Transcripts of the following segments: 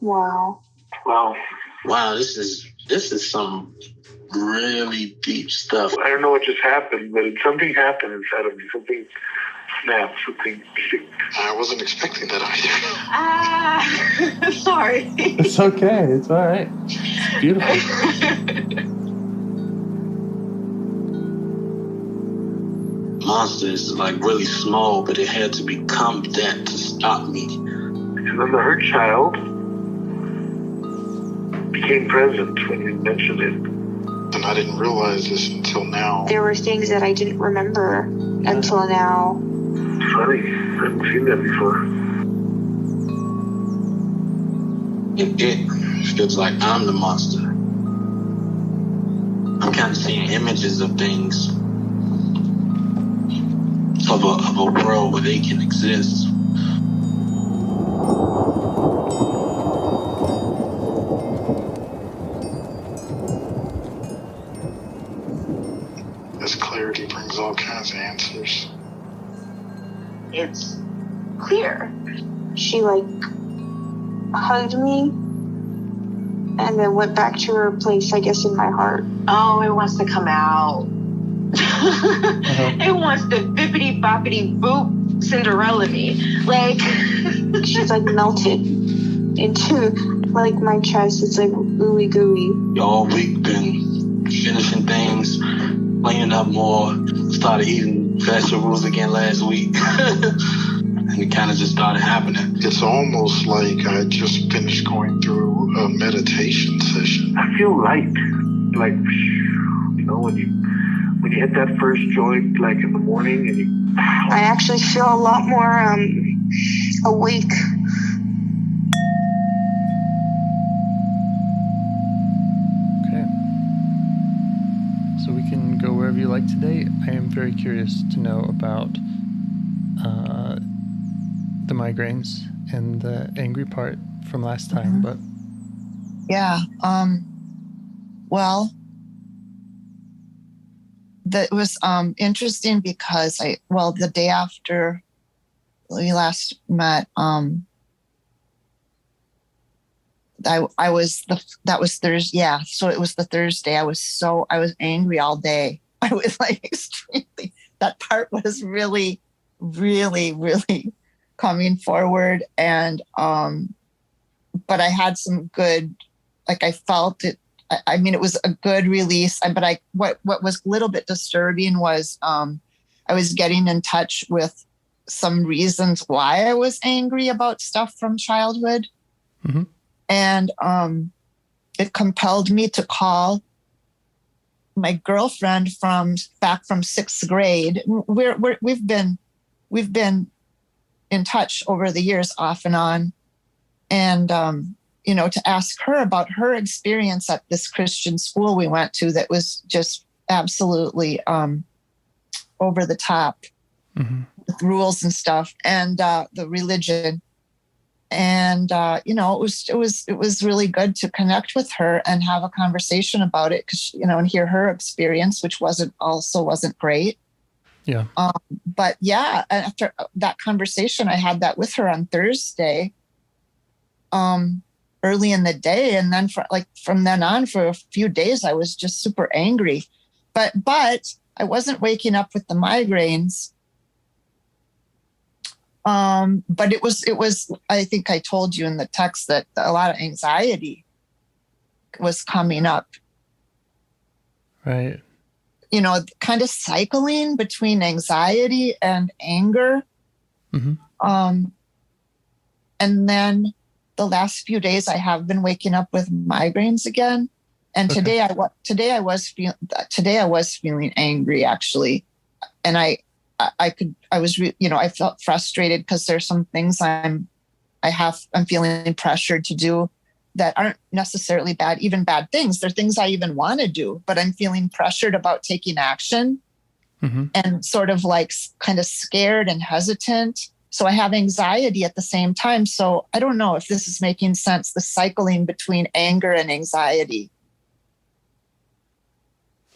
Wow. Wow, this is some really deep stuff. I don't know what just happened, but something happened inside of me. Something snapped, something clicked. I wasn't expecting that either. Sorry. It's okay. It's all right. It's beautiful. Monster is like really small, but it had to become that to stop me. And then the hurt child became present when you mentioned it. And I didn't realize this until now. There were things that I didn't remember until now. Funny, I haven't seen that before. It feels like I'm the monster. I'm kind of seeing images of things. Of a world where they can exist. This clarity brings all kinds of answers. It's clear. She hugged me and then went back to her place, I guess, in my heart. Oh, it wants to come out. It wants to bippity boppity boop Cinderella me. She's melted into my chest. It's ooey gooey. All week been finishing things, cleaning up more, started eating vegetables again last week. And it kind of just started happening. It's almost like I just finished going through a meditation session. I feel light. When you hit that first joint, in the morning, and I actually feel a lot more awake. Okay. So we can go wherever you like today. I am very curious to know about the migraines and the angry part from last time, but yeah. Well, that was interesting because the day after we last met, that was Thursday. Yeah. So it was the Thursday. I was angry all day. I was extremely, that part was really, really, really coming forward. And, but I had some good, I felt it. I mean, it was a good release, but what was a little bit disturbing was I was getting in touch with some reasons why I was angry about stuff from childhood. Mm-hmm. And it compelled me to call my girlfriend back from sixth grade. We've been in touch over the years off and on. And, to ask her about her experience at this Christian school we went to that was just absolutely over the top with rules and stuff and the religion. And, it was really good to connect with her and have a conversation about it because, and hear her experience, which wasn't great. Yeah. But yeah, after that conversation, I had that with her on Thursday. Early in the day, and then from then on for a few days I was just super angry, but I wasn't waking up with the migraines. But it was I think I told you in the text that a lot of anxiety was coming up, right? Kind of cycling between anxiety and anger. And then the last few days I have been waking up with migraines again. And today I was feeling angry actually. And I felt frustrated because there's some things I'm feeling pressured to do that aren't necessarily bad things. They're things I even want to do, but I'm feeling pressured about taking action and sort of kind of scared and hesitant. So I have anxiety at the same time. So I don't know if this is making sense, the cycling between anger and anxiety.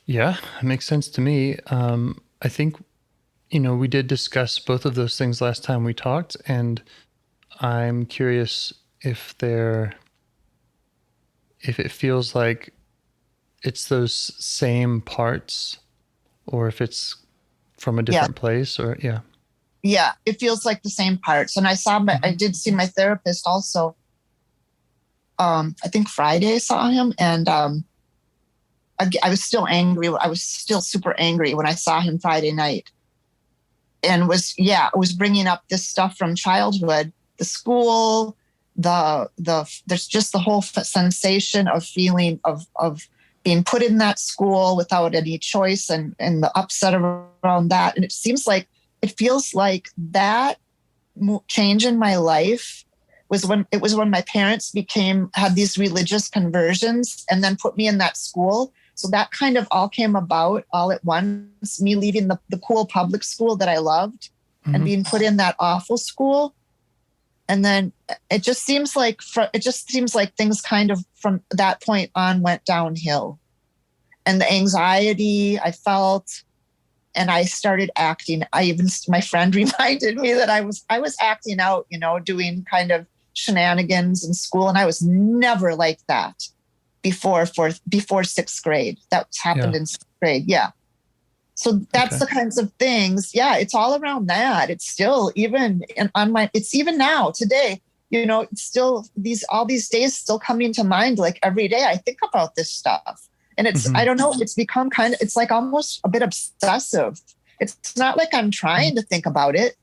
Yeah, it makes sense to me. I think, we did discuss both of those things last time we talked, and I'm curious if they're if it feels like it's those same parts, or if it's from a different place, or Yeah, it feels like the same parts. And I did see my therapist also. I think Friday I saw him, and I was still angry. I was still super angry when I saw him Friday night, and was bringing up this stuff from childhood, the school, there's just the whole sensation of feeling of being put in that school without any choice, and the upset around that. And it feels like that change in my life was when my parents had these religious conversions and then put me in that school. So that kind of all came about all at once, me leaving the cool public school that I loved and being put in that awful school. And then it just seems like things kind of from that point on went downhill. And the anxiety I felt, and I started acting. My friend reminded me that I was acting out, doing kind of shenanigans in school. And I was never like that before sixth grade. That happened in sixth grade. Yeah. So that's the kinds of things. Yeah. It's all around that. It's still even it's even now today, it's still all these days still coming to mind. Like every day I think about this stuff. And I don't know, it's become it's like almost a bit obsessive. It's not like I'm trying to think about it.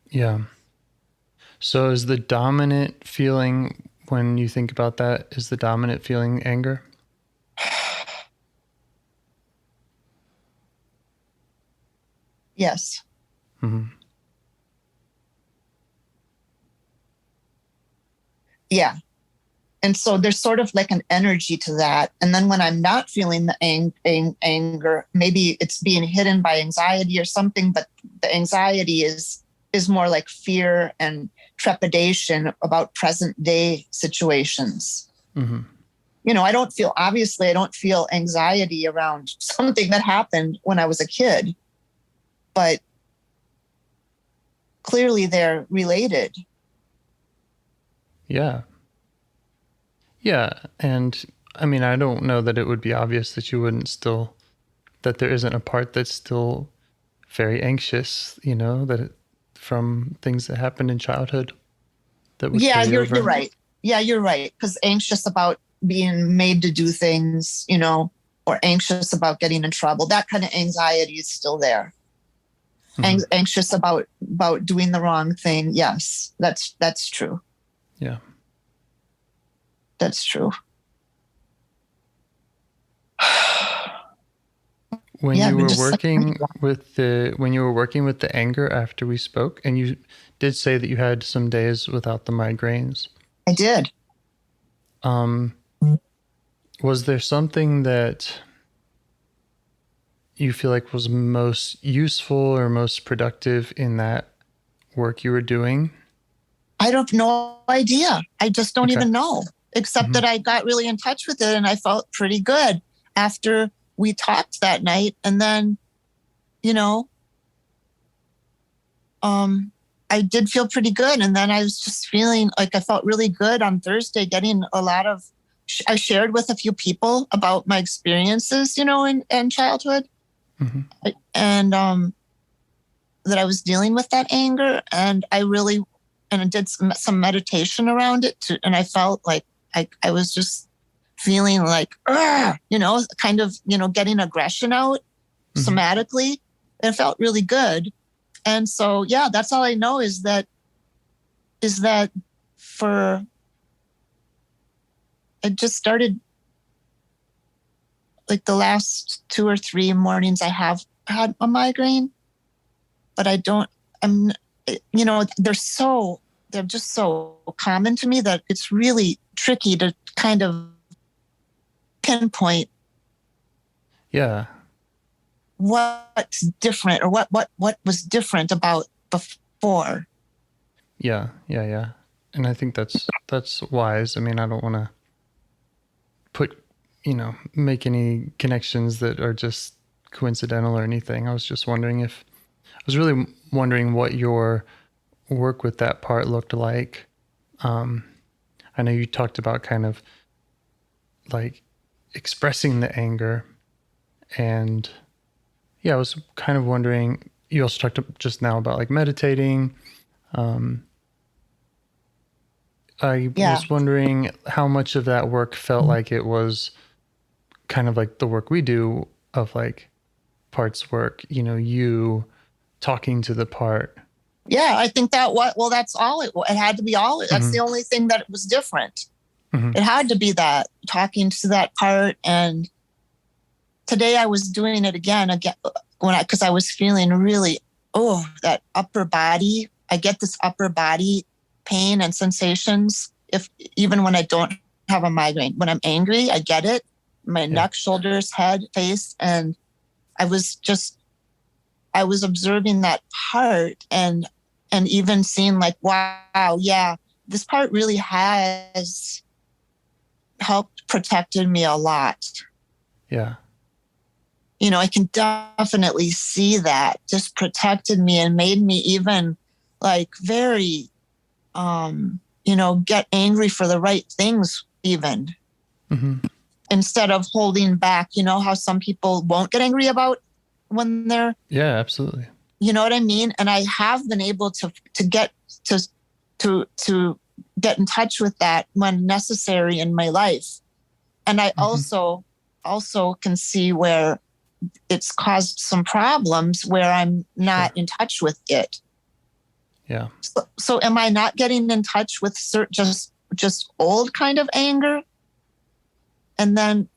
Yeah. So is the dominant feeling when you think about that, is the dominant feeling anger? Yes. Mm-hmm. Yeah. And so there's sort of like an energy to that. And then when I'm not feeling the anger, maybe it's being hidden by anxiety or something, but the anxiety is more like fear and trepidation about present day situations. Mm-hmm. I don't feel anxiety around something that happened when I was a kid, but clearly they're related. Yeah. Yeah. And I mean, I don't know that it would be obvious that that there isn't a part that's still very anxious, from things that happened in childhood that would carry over. You're right. Yeah, you're right. Because anxious about being made to do things, or anxious about getting in trouble. That kind of anxiety is still there. Mm-hmm. Anxious about doing the wrong thing. Yes, that's true. Yeah. That's true. When you were working with the anger after we spoke, and you did say that you had some days without the migraines. I did. Was there something that you feel like was most useful or most productive in that work you were doing? I have no idea. I just don't even know, except that I got really in touch with it and I felt pretty good after we talked that night. And then, I did feel pretty good. And then I was just feeling like I felt really good on Thursday, getting a lot of, I shared with a few people about my experiences, in childhood. Mm-hmm. And that I was dealing with that anger. And I did some meditation around it too, and I felt like I was just feeling like, kind of, getting aggression out somatically. It felt really good. And so, yeah, that's all I know is that I just started like the last 2 or 3 mornings I have had a migraine, but they're just so common to me that it's really tricky to kind of pinpoint. Yeah. What's different, or what was different about before. Yeah. And I think that's wise. I mean, I don't want to make any connections that are just coincidental or anything. I was really wondering what your work with that part looked like. I know you talked about kind of like expressing the anger. And yeah, I was kind of wondering, you also talked just now about like meditating. I was wondering how much of that work felt like it was kind of like the work we do of like parts work, you talking to the part. Yeah, I think that's all it had to be all. That's the only thing that was different. It had to be that, talking to that part. And today I was doing it again because I was feeling really, that upper body. I get this upper body pain and sensations even when I don't have a migraine. When I'm angry, I get it. My neck, shoulders, head, face. And I was observing that part and even seeing like, wow, yeah, this part really has helped protected me a lot. Yeah. I can definitely see that just protected me and made me even like very, get angry for the right things even. Instead of holding back, how some people won't get angry about when they're. Yeah, absolutely. You know what I mean? And I have been able to get to get in touch with that when necessary in my life. And I also can see where it's caused some problems where I'm not in touch with it. Yeah. So am I not getting in touch with just old kind of anger? And then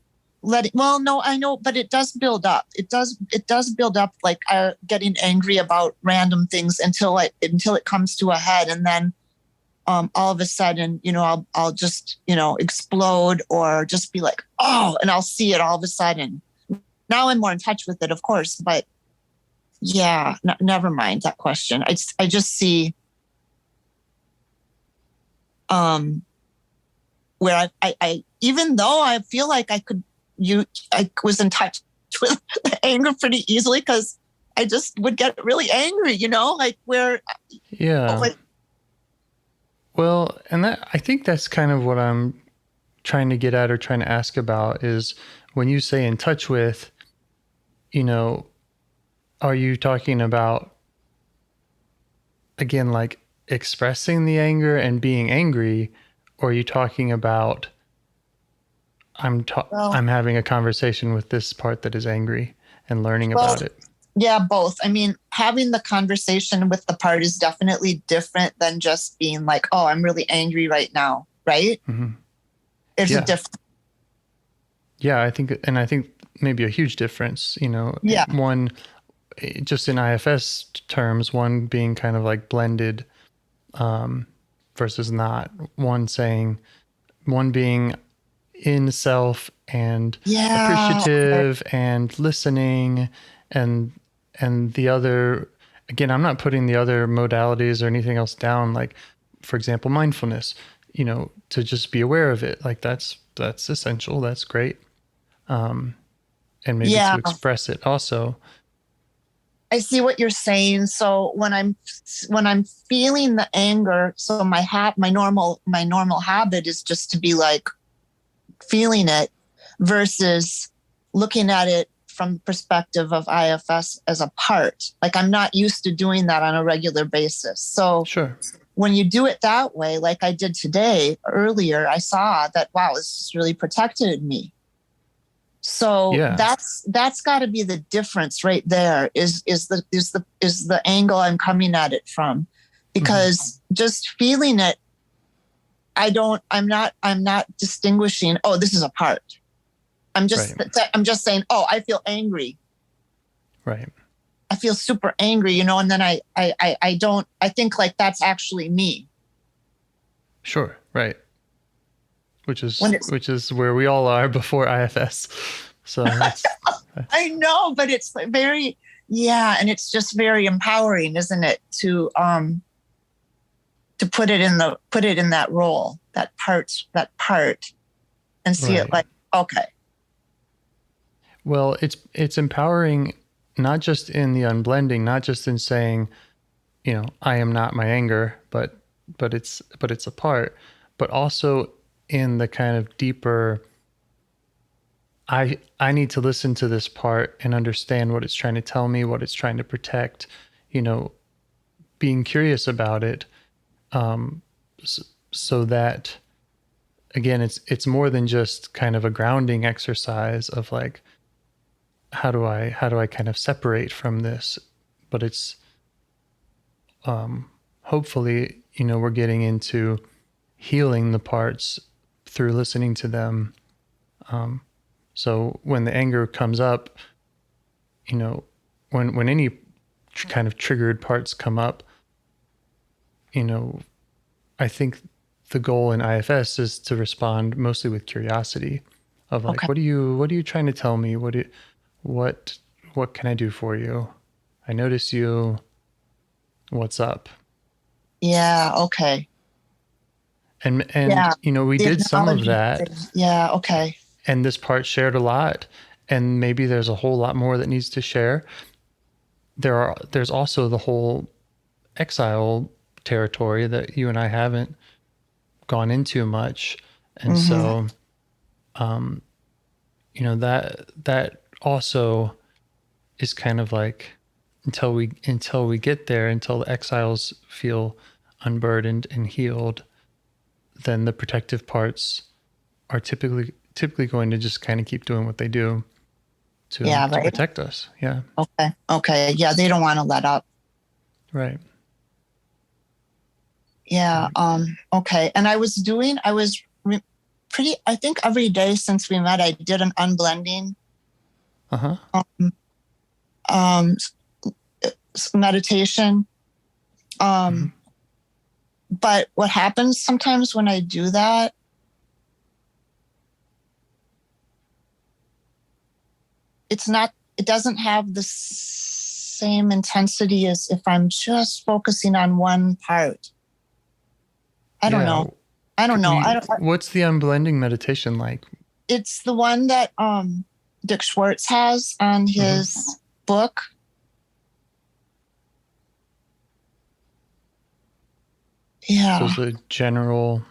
no, I know, but it does build up. It does build up, like getting angry about random things until it comes to a head. And then all of a sudden, I'll just, explode or just be like, oh, and I'll see it all of a sudden. Now I'm more in touch with it, of course, but yeah, never mind that question. I just see where I even though I feel like I was in touch with the anger pretty easily because I just would get really angry, like where. Yeah. Well, and I think that's kind of what I'm trying to get at or trying to ask about is when you say in touch with, are you talking about, again, like expressing the anger and being angry, or are you talking about I'm having a conversation with this part that is angry and learning about it? Yeah, both. I mean, having the conversation with the part is definitely different than just being like, oh, I'm really angry right now, right? There's a difference. Yeah, I think maybe a huge difference, one, just in IFS terms, one being kind of like blended versus not, one being in self and appreciative and listening, and the other, again, I'm not putting the other modalities or anything else down, like for example mindfulness, to just be aware of it, like that's essential, that's great, and maybe to express it also. I see what you're saying. So when I'm feeling the anger, so my normal habit is just to be like feeling it versus looking at it from the perspective of IFS as a part. Like I'm not used to doing that on a regular basis. So when you do it that way, like I did today earlier, I saw that, wow, this just really protected me. So that's got to be the difference right there is the angle I'm coming at it from, because just feeling it, I'm not distinguishing, oh, this is a part. I'm just saying, oh, I feel angry. Right. I feel super angry, and then I think like that's actually me. Sure. Right. Which is where we all are before IFS. So that's I know, but it's very, and it's just very empowering, isn't it? To put it in that role, that part, and see it like, okay. Well, it's empowering, not just in the unblending, not just in saying, I am not my anger, but it's a part, but also in the kind of deeper I need to listen to this part and understand what it's trying to tell me, what it's trying to protect, being curious about it, so that, again, it's more than just kind of a grounding exercise of like, how do I kind of separate from this, but it's hopefully, we're getting into healing the parts through listening to them. So when the anger comes up, when any kind of triggered parts come up, I think the goal in IFS is to respond mostly with curiosity of like, what are you trying to tell me? What can I do for you? I notice you. What's up? Yeah. Okay. And Yeah. we The did some of acknowledgement that. thing. Yeah. Okay. And this part shared a lot, and maybe there's a whole lot more that needs to share. There's also the whole exile territory that you and I haven't gone into much. And so that also is kind of like, until we get there, until the exiles feel unburdened and healed, then the protective parts are typically going to just kind of keep doing what they do to Right. protect us. Yeah. Okay. Yeah, they don't want to let up. Right. Yeah. Okay. And I was pretty, I think every day since we met, I did an unblending meditation. But what happens sometimes when I do that, it doesn't have the same intensity as if I'm just focusing on one part. I don't know. What's the unblending meditation like? It's the one that Dick Schwartz has on his book. Yeah. So it's the general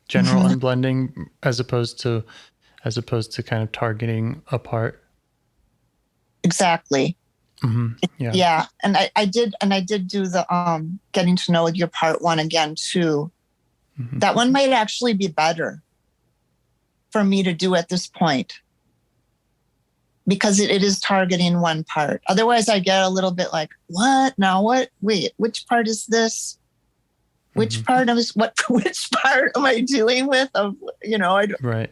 unblending as opposed to kind of targeting a part. Exactly. Yeah. Yeah. And I did do the getting to know your part one again too. That one might actually be better for me to do at this point, because it is targeting one part. Otherwise I get a little bit like, what now? What? Wait, which part is this? Which part of which part am I dealing with? Right.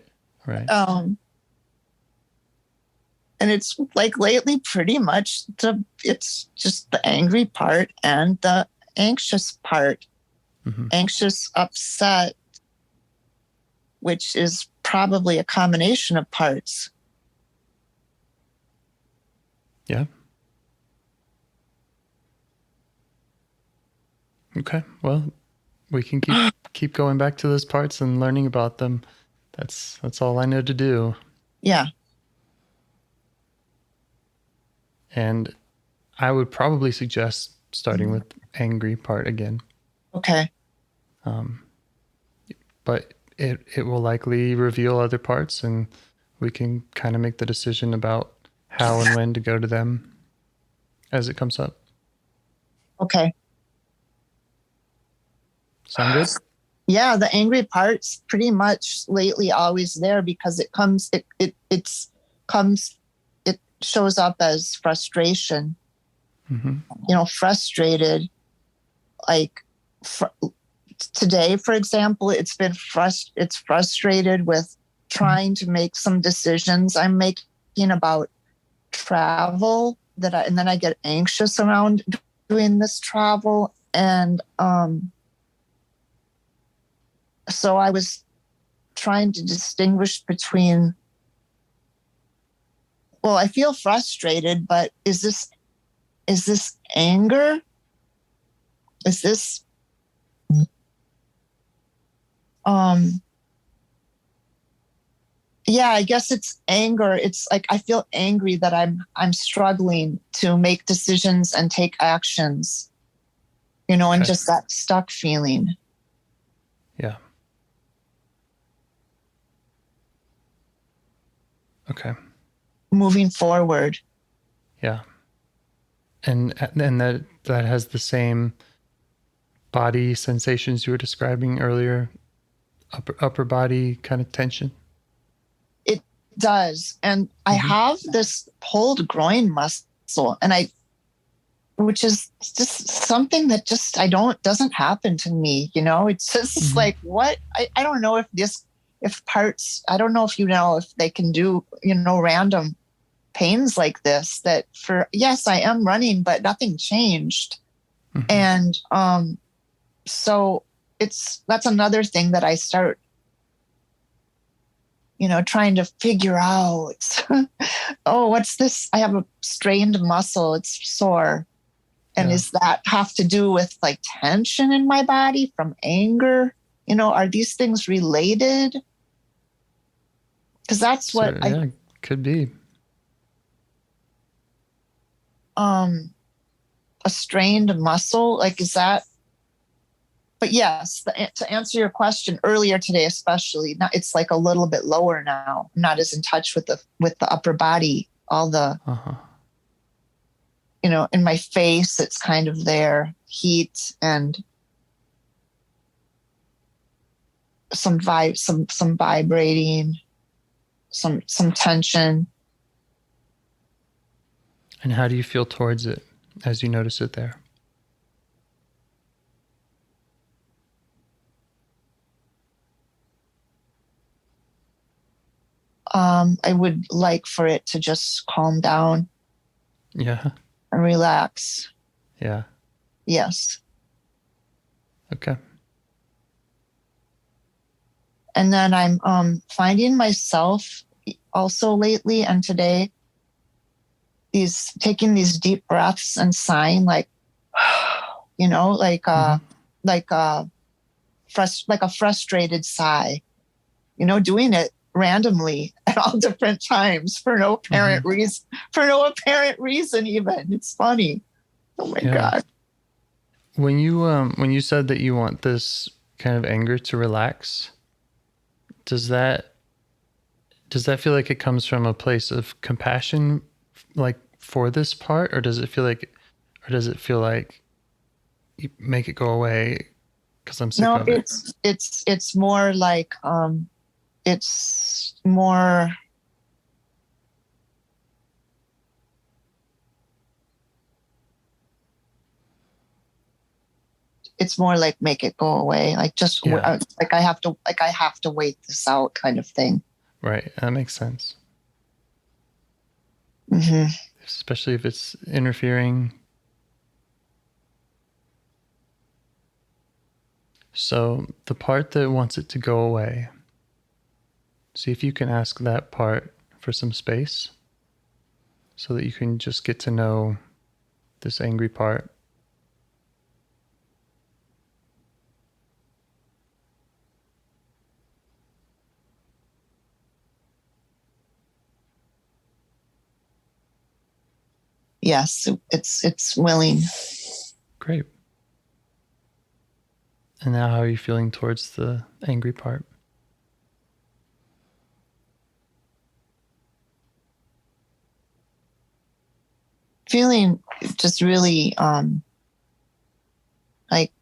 And it's like lately pretty much it's just the angry part and the anxious part. Anxious, upset, which is probably a combination of parts. Yeah. Okay. Well, we can keep going back to those parts and learning about them. That's all I know to do. Yeah. And I would probably suggest starting with angry part again. Okay. But it will likely reveal other parts, and we can kind of make the decision about how and when to go to them as it comes up. Okay. Sound good? Yeah, the angry part's pretty much lately always there, because it shows up as frustration. Frustrated. Like today, for example, it's frustrated with trying to make some decisions I'm making about travel and then I get anxious around doing this travel. And so I was trying to distinguish between, well, I feel frustrated, but is this anger? Is this yeah, I guess it's anger. It's like I feel angry that I'm struggling to make decisions and take actions, and just that stuck feeling. Yeah. Okay. moving forward. Yeah. And that has the same body sensations you were describing earlier, upper body kind of tension. It does. And I have this pulled groin muscle, which is just something that just doesn't happen to me. It's just like, what? I don't know if parts, I don't know if they can do, random pains like this that yes, I am running, but nothing changed. And, so that's another thing that I start, trying to figure out. Oh, what's this? I have a strained muscle. It's sore. And does that have to do with like tension in my body from anger? Are these things related? Because that's what could be. A strained muscle, like, is that? But yes, to answer your question earlier today, especially, it's like a little bit lower now. I'm not as in touch with the upper body. All the, in my face, it's kind of there, heat and some vibrating, some tension. And how do you feel towards it as you notice it there? I would like for it to just calm down. Yeah. And relax. Yeah. Yes. Okay. And then I'm finding myself also lately and today taking these deep breaths and sighing like like a frustrated sigh, doing it randomly at all different times for no apparent reason even. It's funny. Oh my God. When you said that you want this kind of anger to relax, does that feel like it comes from a place of compassion, like for this part, or does it feel like you make it go away because I'm sick of it? It's more like it's more like make it go away, like just like I have to wait this out kind of thing. Right, that makes sense. Especially if it's interfering. So the part that wants it to go away, see if you can ask that part for some space so that you can just get to know this angry part. Yes, it's willing. Great. And now how are you feeling towards the angry part? Feeling just really like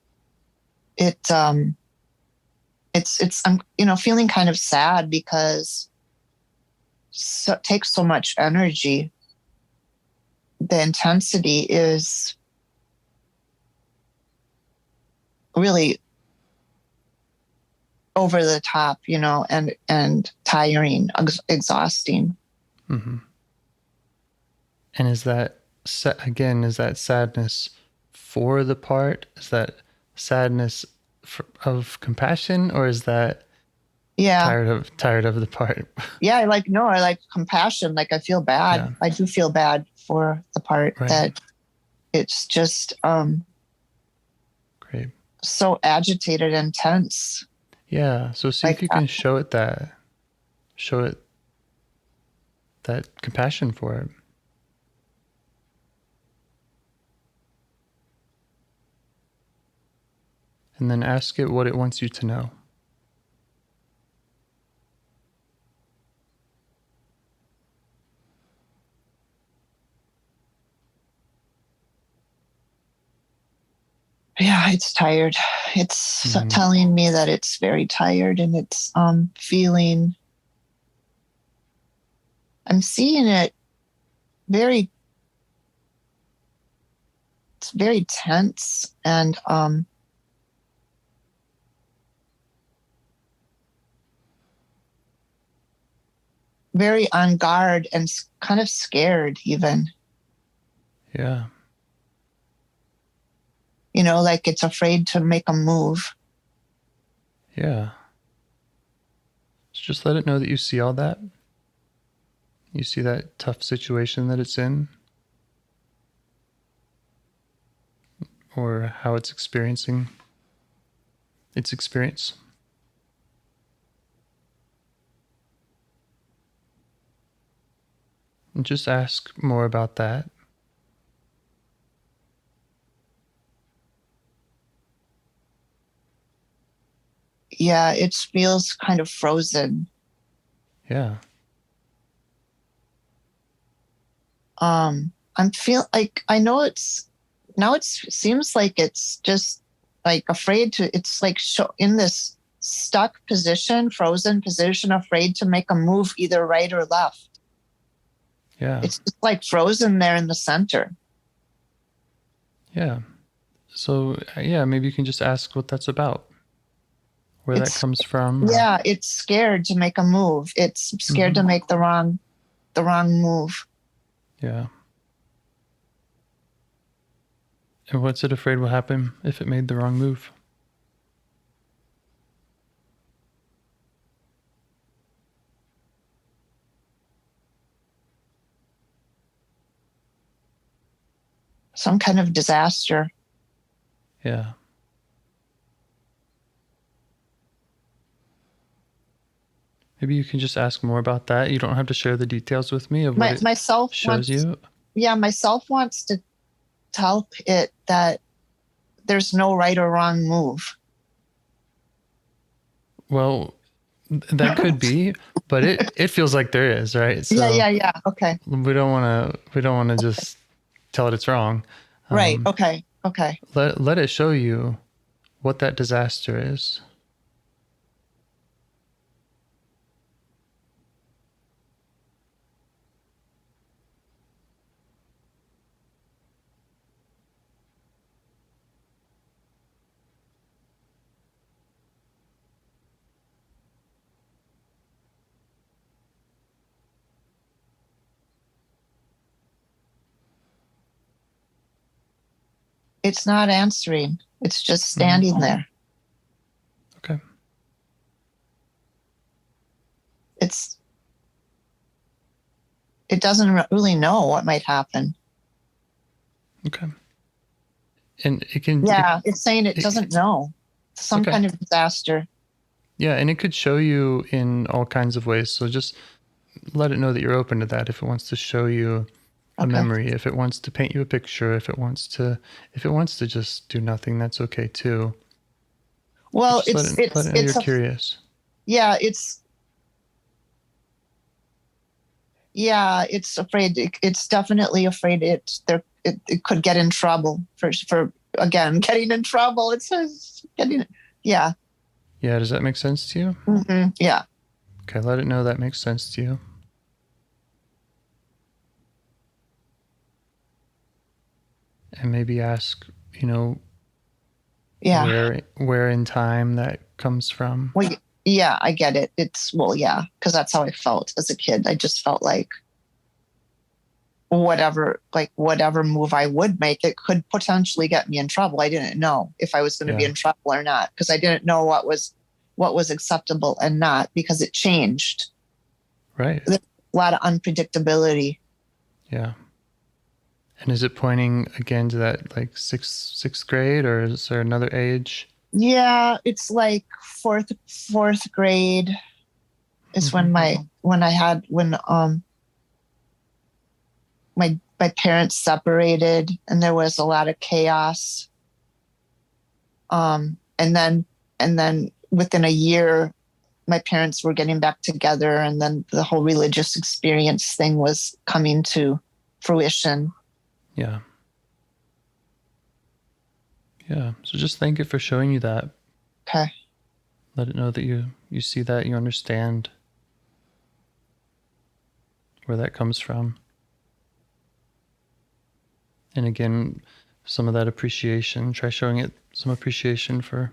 it's I'm feeling kind of sad because it takes so much energy. The intensity is really over the top, and tiring, exhausting. Mm-hmm. And is that sadness for the part? Is that sadness of compassion, or is that tired of the part? I like compassion. Like I feel bad. Yeah. I do feel bad for the part that it's just great, so agitated and tense. Yeah. So see if you can show it that compassion for it. And then ask it what it wants you to know. Yeah, it's tired. It's telling me that it's very tired, and it's feeling. I'm seeing it very. It's very tense and very on guard and kind of scared even. Yeah. You know, like it's afraid to make a move. Yeah. So just let it know that you see all that. You see that tough situation that it's in, or how it's experiencing its experience. And just ask more about that. Yeah, it feels kind of frozen. Yeah. I'm feel like I know it's now. It seems like it's just like afraid to. It's like in this stuck position, frozen position, afraid to make a move either right or left. Yeah. It's just like frozen there in the center. Yeah. So, yeah, maybe you can just ask what that's about, where that comes from. Yeah, it's scared to make a move. It's scared to make the wrong move. Yeah. And what's it afraid will happen if it made the wrong move? Some kind of disaster. Yeah. Maybe you can just ask more about that. You don't have to share the details with me of what myself shows you. Yeah, myself wants to tell it that there's no right or wrong move. Well, that could be, but it feels like there is, right? So yeah. Okay. we don't want to just tell it it's wrong. Right. Okay. Let it show you what that disaster is. It's not answering. It's just standing there. Okay. It doesn't really know what might happen. Okay. And it can. Yeah, it's saying it doesn't know. Some kind of disaster. Yeah, and it could show you in all kinds of ways. So just let it know that you're open to that. If it wants to show you a memory, if it wants to paint you a picture, if it wants to just do nothing, that's okay too. Well, let it know you're curious. Yeah, it's afraid. It's definitely afraid it could get in trouble for again getting in trouble. It says getting. Yeah. Yeah. Does that make sense to you? Mm-hmm. Yeah. Okay. Let it know that makes sense to you. And maybe ask, where in time that comes from. Well, yeah, I get it. Because that's how I felt as a kid. I just felt like whatever move I would make, it could potentially get me in trouble. I didn't know if I was going to be in trouble or not, because I didn't know what was acceptable and not, because it changed. Right. There's a lot of unpredictability. Yeah. And is it pointing again to that like sixth grade, or is there another age? Yeah, it's like fourth grade is when my parents separated, and there was a lot of chaos. And then within a year, my parents were getting back together, and then the whole religious experience thing was coming to fruition. Yeah. Yeah. So just thank it for showing you that. Okay. Let it know that you see that, you understand where that comes from. And again, some of that appreciation, try showing it some appreciation for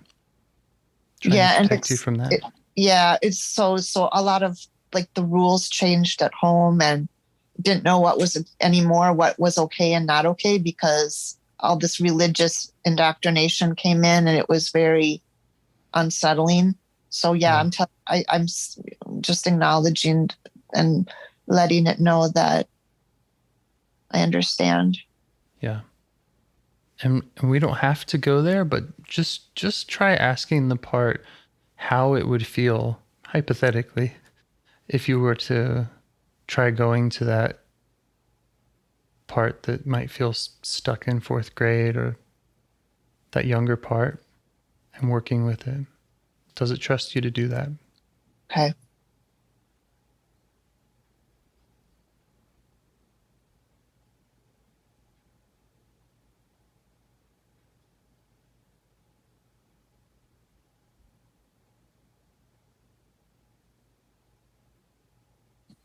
trying to protect you from that. It's so a lot of like the rules changed at home, and didn't know what was okay and not okay, because all this religious indoctrination came in, and it was very unsettling. So I'm just acknowledging and letting it know that I understand. Yeah. And we don't have to go there, but just try asking the part how it would feel, hypothetically, if you were to try going to that part that might feel stuck in 4th grade, or that younger part, and working with it. Does it trust you to do that? Okay.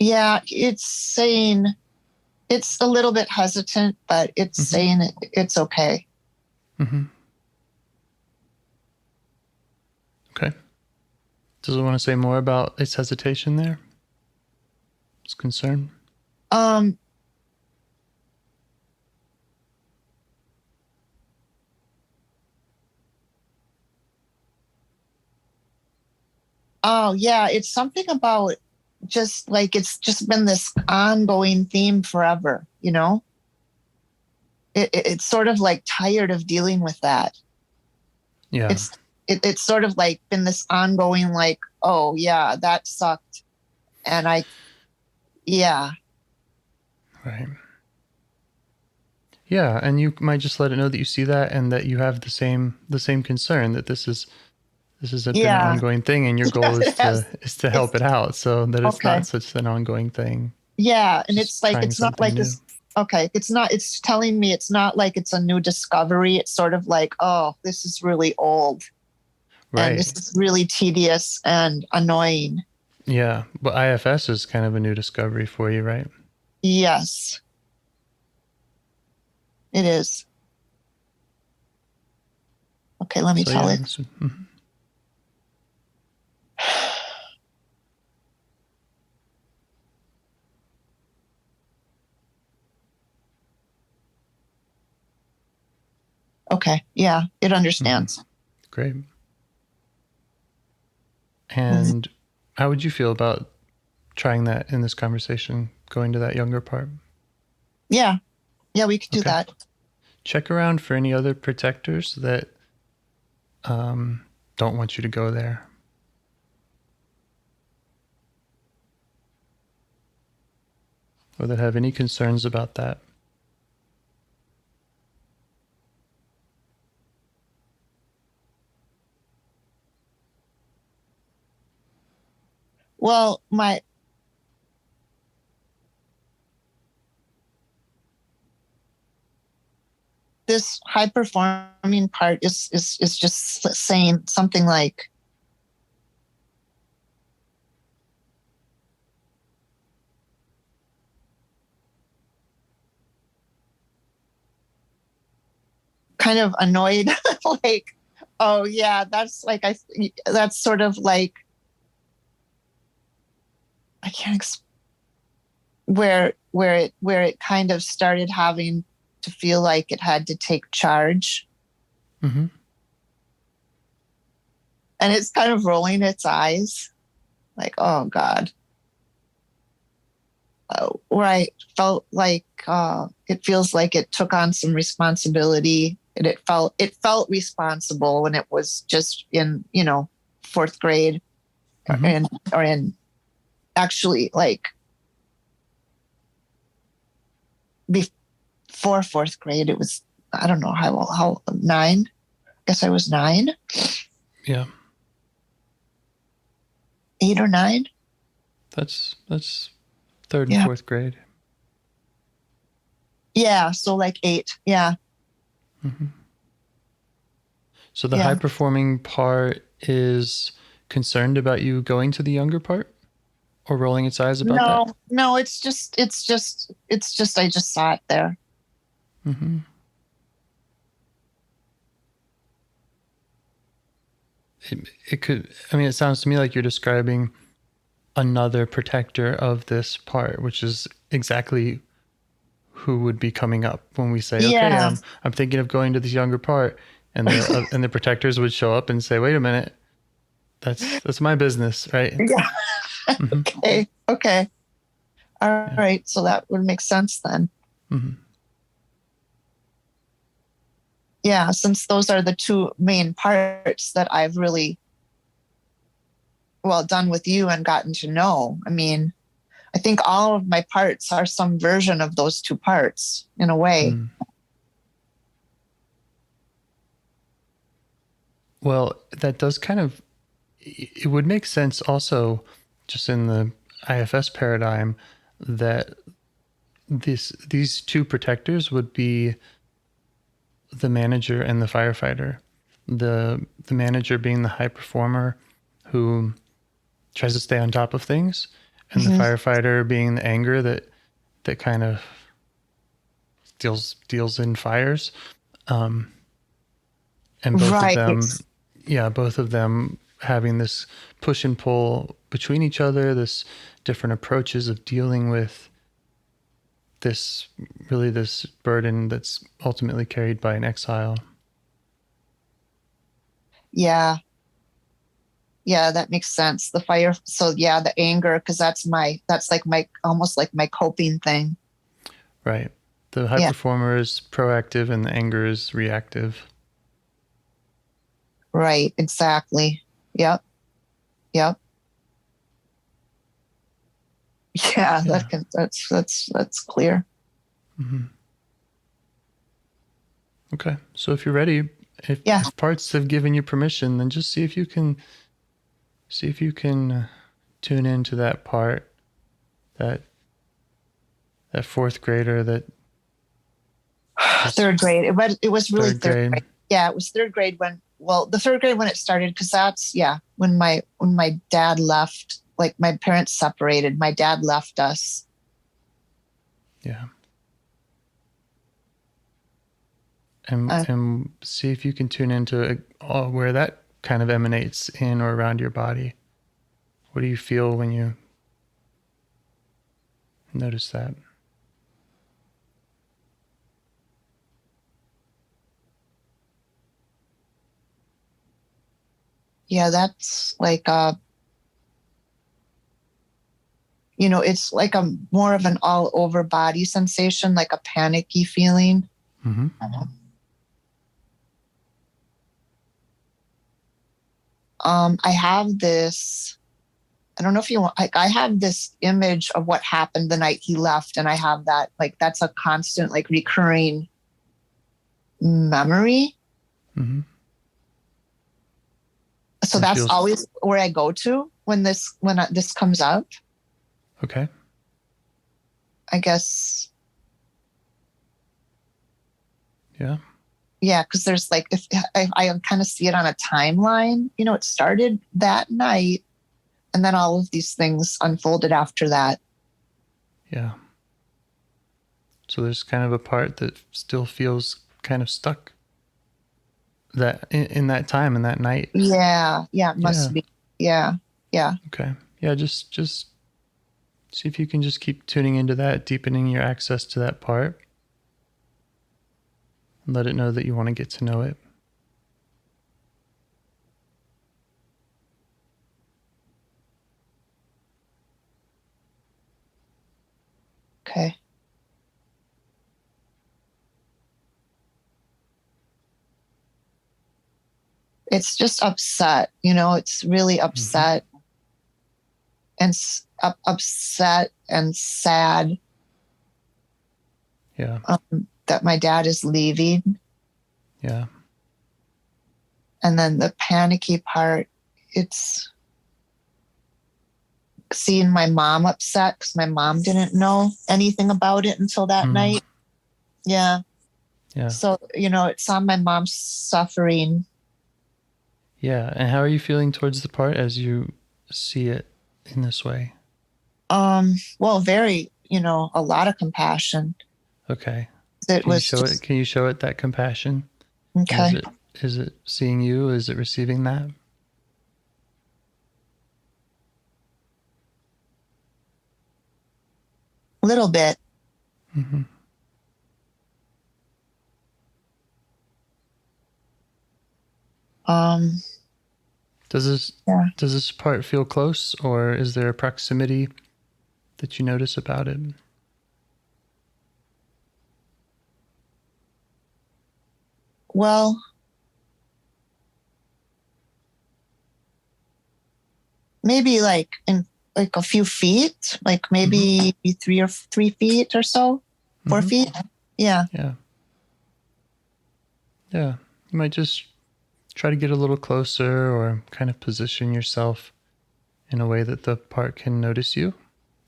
Yeah, it's saying it's a little bit hesitant, but it's saying it's okay. Mm-hmm. Okay. Does it want to say more about its hesitation there? Its concern? Oh, yeah. It's something about just like it's just been this ongoing theme forever, you know? It's sort of like tired of dealing with that. Yeah. It's sort of like been this ongoing, like, oh, yeah, that sucked. And yeah. Right. Yeah, and you might just let it know that you see that, and that you have the same concern, that this has been an ongoing thing, and your goal is to help it out, so that it's not such an ongoing thing. Yeah, and Just it's like it's not like new. it's telling me it's not like it's a new discovery. It's sort of like, oh, this is really old. Right. And this is really tedious and annoying. Yeah, but IFS is kind of a new discovery for you, right? Yes. It is. Okay, let me tell it. Mm-hmm. Okay, yeah, it understands. Mm-hmm. Great. And how would you feel about trying that in this conversation, going to that younger part? Yeah, we could do that. Check around for any other protectors that don't want you to go there. Or that have any concerns about that. Well, this high performing part is just saying something like, kind of annoyed, like, oh yeah, that's like that's sort of like, I can't where it kind of started having to feel like it had to take charge. Mm-hmm. And it's kind of rolling its eyes, like, oh God. Where I felt like it feels like it took on some responsibility, and it felt responsible when it was just in 4th grade, or in actually like before 4th grade. It was, I don't know how 9. I guess I was 9. Yeah. 8 or 9. That's 3rd and 4th grade. Yeah, so like 8. Yeah. Mm-hmm. So the high performing part is concerned about you going to the younger part, or rolling its eyes about that? No, it's just I just saw it there. Mm-hmm. It could, I mean, it sounds to me like you're describing another protector of this part, which is exactly who would be coming up when we say, okay, I'm thinking of going to this younger part, and the protectors would show up and say, wait a minute, that's my business, right? Yeah. Mm-hmm. Okay. All right. So that would make sense then. Mm-hmm. Yeah, since those are the two main parts that I've really done with you and gotten to know. I mean, I think all of my parts are some version of those two parts in a way. Mm. Well, that does kind of, it would make sense also just in the IFS paradigm that these two protectors would be the manager and the firefighter. The manager being the high performer who tries to stay on top of things, and the firefighter being the anger that kind of deals in fires. And both of them having this push and pull between each other, this different approaches of dealing with this burden that's ultimately carried by an exile. Yeah, that makes sense. The fire. So the anger, because that's like my almost like my coping thing. Right. The high performer is proactive and the anger is reactive. Right. Exactly. Yep. Yeah. That's clear. Mm-hmm. Okay. So if you're ready, if parts have given you permission, then just see if you can tune into that part, that fourth grader that third grade. It was really third grade. Yeah, it was third grade the third grade when it started, because that's when my dad left. Like my parents separated. My dad left us. Yeah. And see if you can tune into where that kind of emanates in or around your body. What do you feel when you notice that? Yeah, that's like it's like a more of an all over body sensation, like a panicky feeling. Mm-hmm. I have this, I don't know if you want, like, I have this image of what happened the night he left. And I have that, like, that's a constant, like, recurring memory. Mm-hmm. So that's always where I go to when this comes up. Okay. I guess. Yeah. Yeah, because there's like, if I kind of see it on a timeline, it started that night, and then all of these things unfolded after that. Yeah. So there's kind of a part that still feels kind of stuck that in that time, in that night. Yeah, it must be. Yeah. Okay. Yeah, just see if you can just keep tuning into that, deepening your access to that part. And let it know that you want to get to know it. Okay. It's just upset, it's really upset. And upset and sad. Yeah. That my dad is leaving. Yeah. And then the panicky part, it's seeing my mom upset because my mom didn't know anything about it until that night. Yeah. Yeah. So, it's on my mom's suffering Yeah. And how are you feeling towards the part as you see it in this way? Well, very, a lot of compassion. Okay. It Can you was show just it? Can you show it that compassion? And okay. is it seeing you? Is it receiving that? A little bit. Mm-hmm. Um, Does yeah. this part feel close, or is there a proximity that you notice about it? Well, maybe like in like a few feet, like maybe 3 feet or so, 4 feet. Yeah. Yeah. Yeah. You might just try to get a little closer or kind of position yourself in a way that the part can notice you.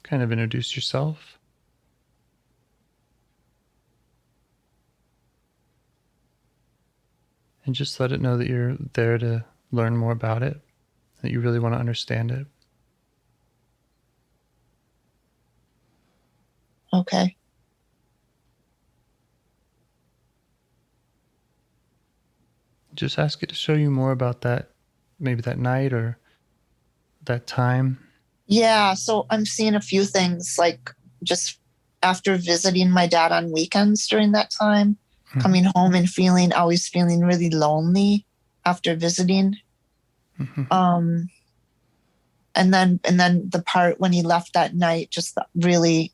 Kind of introduce yourself. And just let it know that you're there to learn more about it, that you really want to understand it. Okay. Just ask it to show you more about that, maybe that night or that time. Yeah. So I'm seeing a few things like just after visiting my dad on weekends during that time, coming home and always feeling really lonely after visiting. Mm-hmm. And then the part when he left that night, just really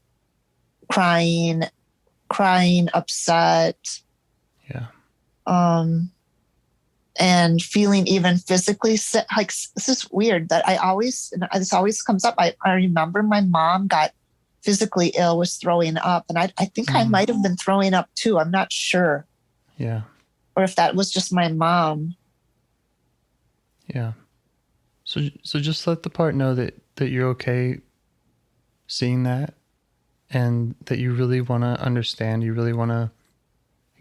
crying, upset. Yeah. And feeling even physically sick. Like, this is weird that this always comes up. I remember my mom got physically ill, was throwing up. And I think I might have been throwing up too. I'm not sure. Yeah. Or if that was just my mom. Yeah. So just let the part know that you're okay seeing that and that you really want to understand, you really want to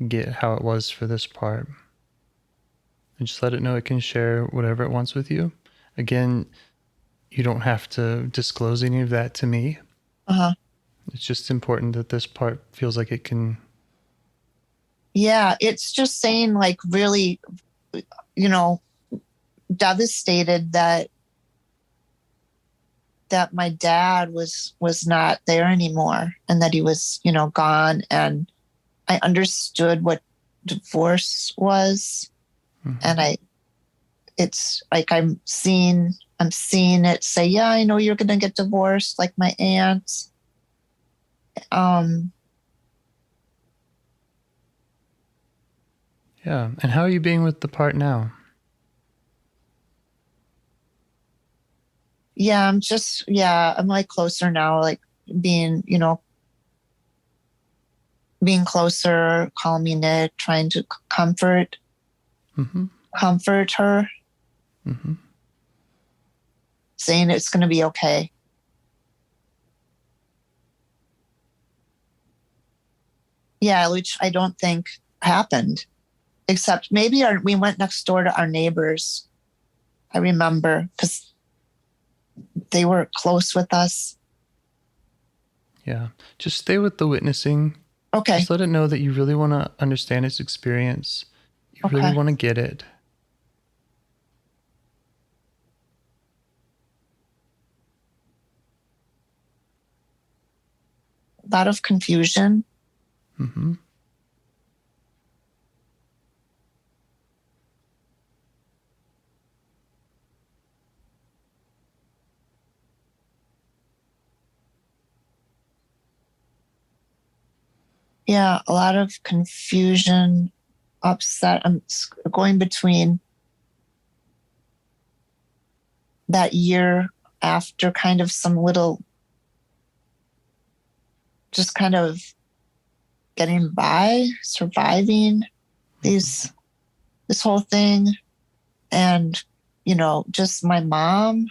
get how it was for this part. And just let it know it can share whatever it wants with you. Again, you don't have to disclose any of that to me. Uh-huh. It's just important that this part feels like it can. Yeah, it's just saying like really, devastated that my dad was not there anymore and that he was, gone. And I understood what divorce was. And it's like I'm seeing it say, yeah, I know you're going to get divorced, like my aunt. Yeah. And how are you being with the part now? Yeah, I'm like closer now, like being, being closer, calming it, trying to comfort her, saying it's going to be okay. Yeah, which I don't think happened, except maybe we went next door to our neighbors. I remember because they were close with us. Yeah. Just stay with the witnessing. Okay. Just let it know that you really want to understand its experience. You Okay. really want to get it. A lot of confusion. Yeah, a lot of confusion, upset. I'm going between that year after kind of some little, just kind of getting by, surviving this whole thing. And, just my mom,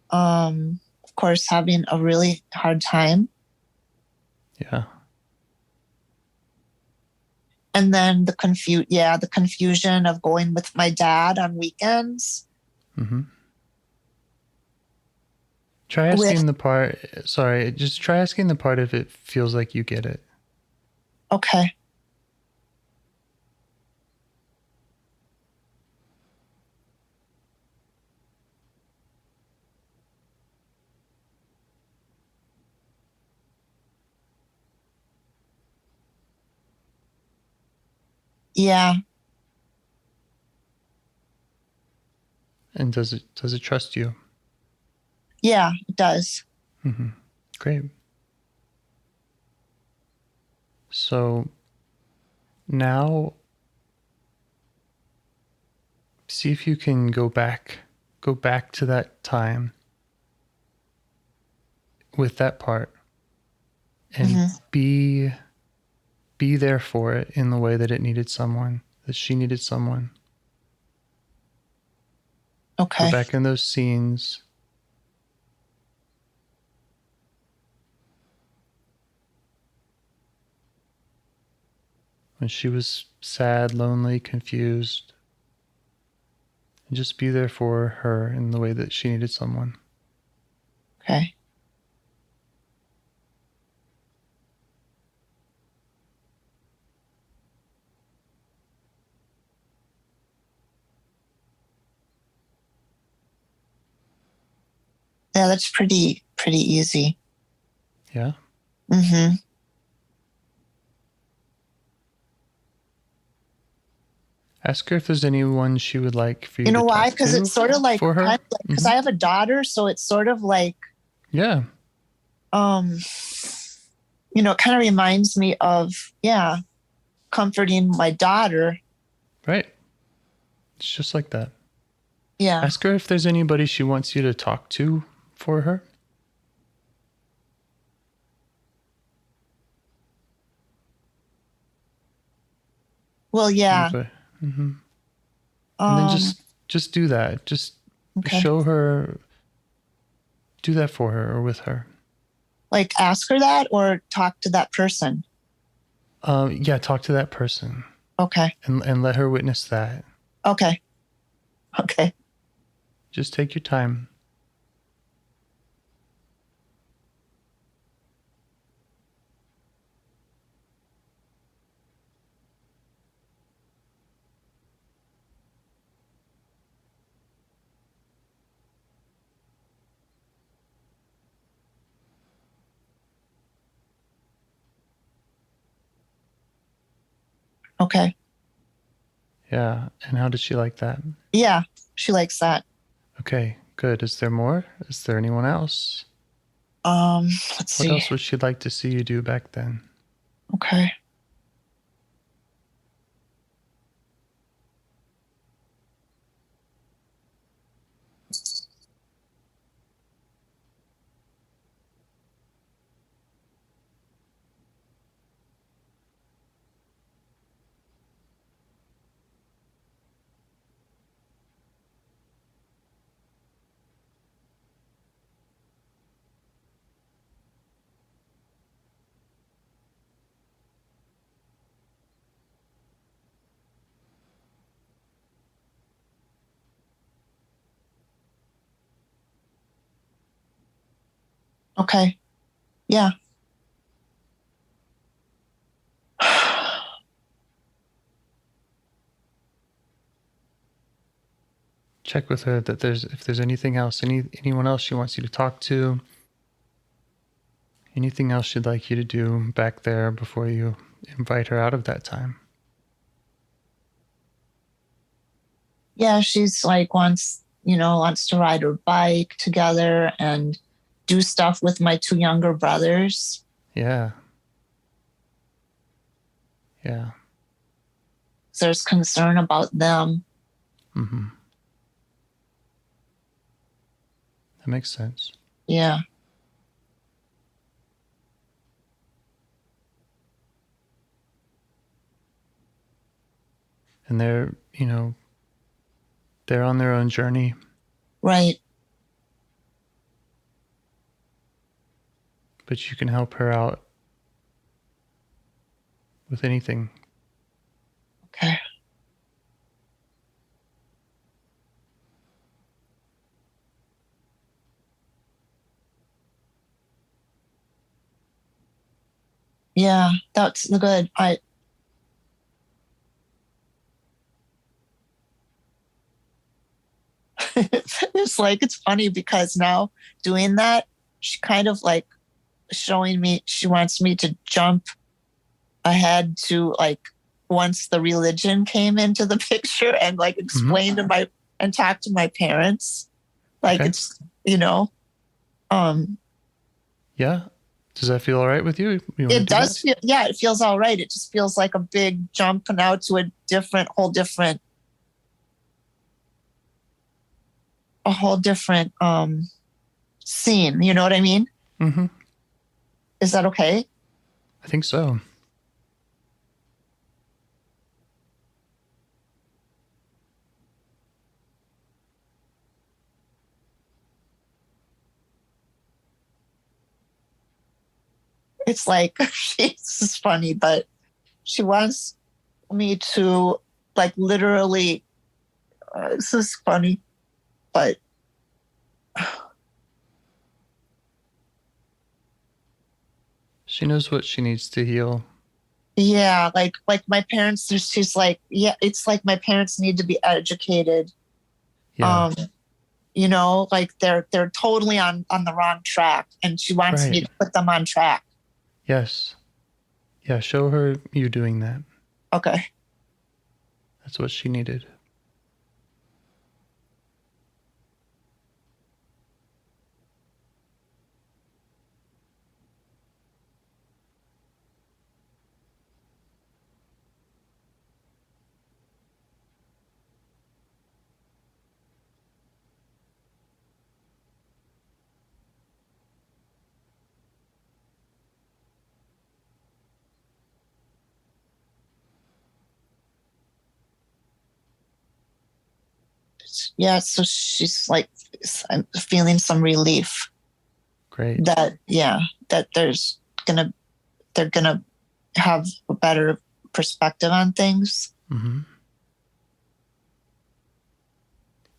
of course, having a really hard time. Yeah. And then the confusion of going with my dad on weekends. Mm-hmm. Try asking the part. Sorry, just try asking the part if it feels like you get it. Okay. Yeah. And does it trust you? Yeah, it does. Mm-hmm. Great. So now see if you can go back to that time with that part and be there for it in the way that it needed someone, that she needed someone. Okay. Go back in those scenes. When she was sad, lonely, confused. And just be there for her in the way that she needed someone. Okay. Yeah, that's pretty easy. Yeah? Mm-hmm. Ask her if there's anyone she would like for you, You know to why? talk Because to it's sort of like, for her. because I have a daughter, so it's sort of like, Yeah. it kind of reminds me of, comforting my daughter. Right. It's just like that. Yeah. Ask her if there's anybody she wants you to talk to for her. Well, yeah. Mm-hmm. And then just do that. Just show her, do that for her or with her. Like ask her that or talk to that person? Yeah, talk to that person. Okay. And let her witness that. Okay. Okay. Just take your time. Okay. Yeah. And how did she like that? Yeah, she likes that. Okay, good. Is there more? Is there anyone else? Let's see. What else would she like to see you do back then? Okay. Okay. Yeah. Check with her that if there's anything else, anyone else she wants you to talk to, anything else she'd like you to do back there before you invite her out of that time. Yeah, she's like wants to ride her bike together and do stuff with my two younger brothers. Yeah. Yeah. There's concern about them. Mm-hmm. That makes sense. Yeah. And they're on their own journey. Right. But you can help her out with anything. Yeah, that's good. It's funny because now doing that, she kind of like showing me, she wants me to jump ahead to like once the religion came into the picture and like explain to my and talk to my parents. Like Okay. it's, you know, Yeah. Does that feel all right with you? You want to it do does that? feel, yeah, it feels all right. It just feels like a big jump now to a whole different scene. You know what I mean? Mm-hmm. Is that okay? I think so. It's like this is funny, but she wants me to like literally. This is funny, but She knows what she needs to heal. yeah, like my parents. She's like, yeah, it's like my parents need to be educated. Yeah. You know, like they're totally on the wrong track, and she wants me Right. to put them on track. Yes. Yeah. Show her you doing that. Okay. That's what she needed. Yeah, so she's like, I'm feeling some relief Great. that, yeah, that gonna they're gonna have a better perspective on things. Mm-hmm.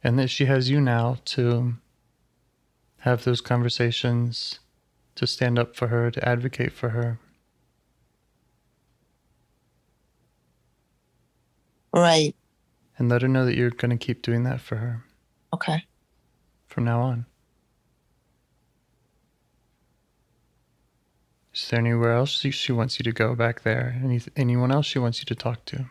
And that she has you now to have those conversations, to stand up for her, to advocate for her. Right. And let her know that you're going to keep doing that for her Okay. from now on. Is there anywhere else she wants you to go back there? Anyone else she wants you to talk to?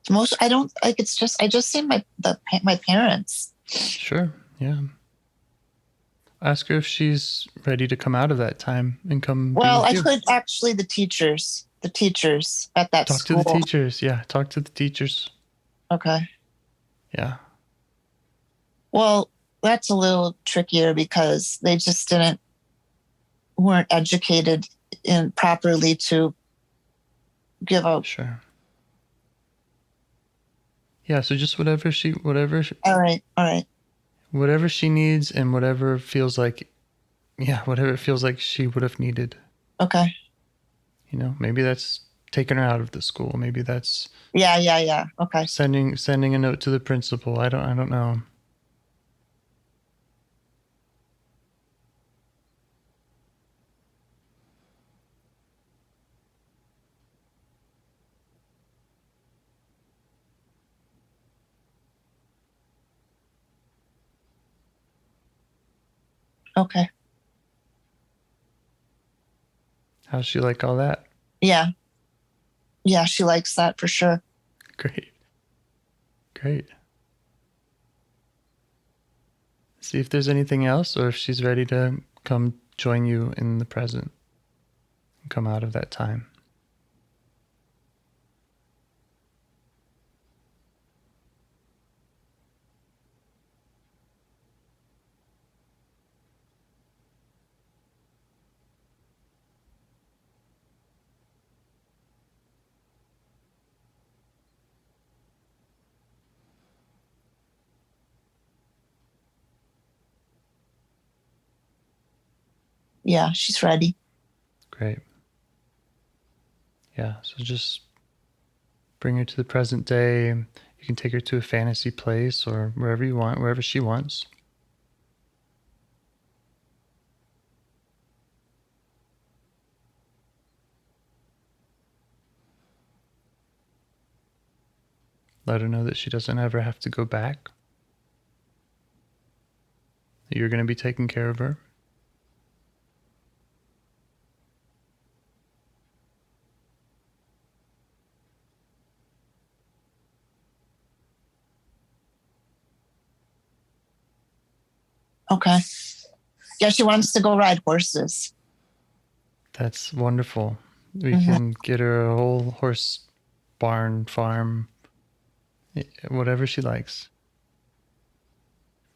Most I don't like. It's just I just see my parents. Sure. Yeah. Ask her if she's ready to come out of that time and come be Well, with I you. could actually the teachers at that Talk to the school. teachers. Yeah. Talk to the teachers. Okay. Yeah. Well, that's a little trickier because they just weren't educated in properly to give a. Sure. Yeah. So just whatever All right. whatever she needs and whatever feels like, yeah, whatever it feels like she would have needed. Okay. You know, maybe that's taking her out of the school. Maybe that's Yeah. Okay. sending a note to the principal. I don't know. Okay. How's she like all that? Yeah. Yeah, she likes that for sure. Great. Great. See if there's anything else or if she's ready to come join you in the present and come out of that time. Yeah, she's ready. Great. Yeah, so just bring her to the present day. You can take her to a fantasy place or wherever you want, wherever she wants. Let her know that she doesn't ever have to go back. That you're going to be taking care of her. Okay. Yeah, she wants to go ride horses. That's wonderful. We can get her a whole horse barn, farm, whatever she likes.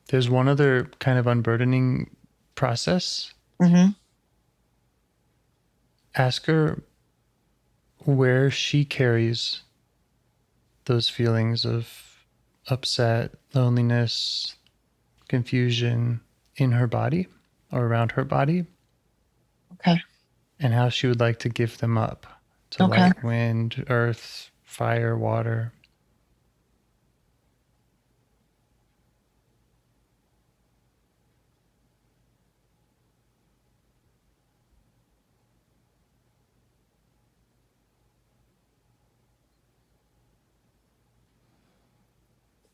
There's one other kind of unburdening process. Mm-hmm. Ask her where she carries those feelings of upset, loneliness, confusion in her body or around her body. Okay. And how she would like to give them up to Okay. light, wind, earth, fire, water.